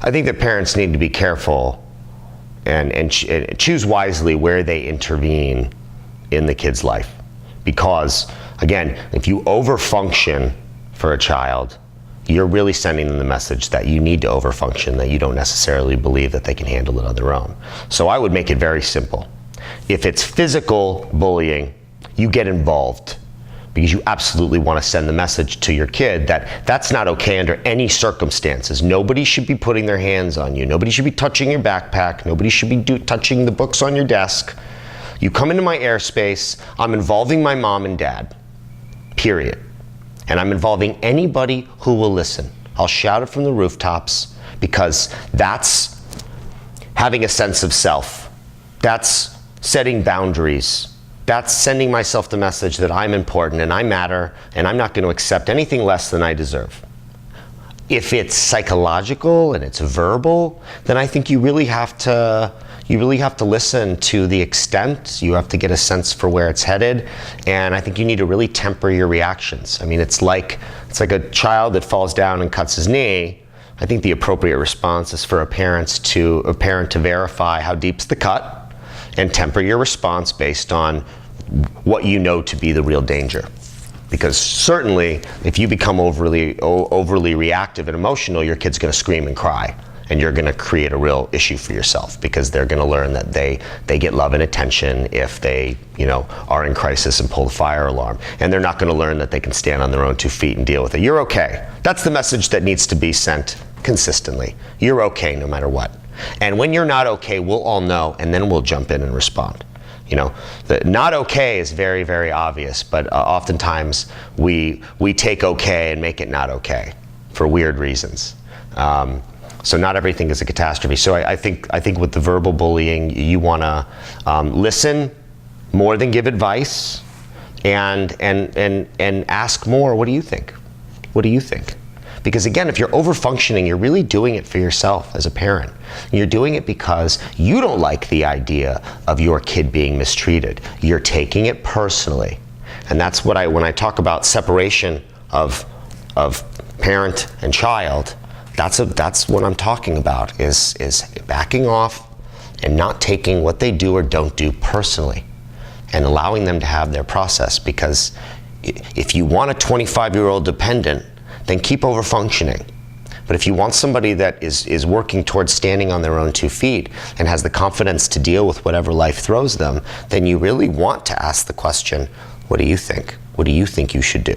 I think that parents need to be careful and choose wisely where they intervene in the kid's life. Because, again, if you overfunction for a child, you're really sending them the message that you need to overfunction, that you don't necessarily believe that they can handle it on their own. So I would make it very simple. If it's physical bullying, you get involved, because you absolutely want to send the message to your kid that that's not okay under any circumstances. Nobody should be putting their hands on you. Nobody should be touching your backpack. Nobody should be touching the books on your desk. You come into my airspace, I'm involving my mom and dad, period. And I'm involving anybody who will listen. I'll shout it from the rooftops, because that's having a sense of self. That's setting boundaries. That's sending myself the message that I'm important and I matter, and I'm not going to accept anything less than I deserve. If it's psychological and it's verbal, then I think you really have to listen to the extent. You have to get a sense for where it's headed, and I think you need to really temper your reactions. I mean, it's like a child that falls down and cuts his knee. I think the appropriate response is for a parent to verify how deep's the cut, and temper your response based on what you know to be the real danger. Because certainly, if you become overly reactive and emotional, your kid's going to scream and cry, and you're going to create a real issue for yourself, because they're going to learn that they get love and attention if they, are in crisis and pull the fire alarm, and they're not going to learn that they can stand on their own 2 feet and deal with it. You're okay. That's the message that needs to be sent consistently. You're okay no matter what. And when you're not okay, we'll all know, and then we'll jump in and respond. The not okay is very, very obvious, but oftentimes we take okay and make it not okay for weird reasons. So not everything is a catastrophe. So I think with the verbal bullying, you want to listen more than give advice, and ask more. What do you think? What do you think? Because again, if you're overfunctioning, you're really doing it for yourself as a parent. You're doing it because you don't like the idea of your kid being mistreated. You're taking it personally. And that's what when I talk about separation of parent and child, that's what I'm talking about, is backing off and not taking what they do or don't do personally, and allowing them to have their process. Because if you want a 25-year-old dependent, then keep overfunctioning. But if you want somebody that is working towards standing on their own 2 feet and has the confidence to deal with whatever life throws them, then you really want to ask the question, what do you think? What do you think you should do?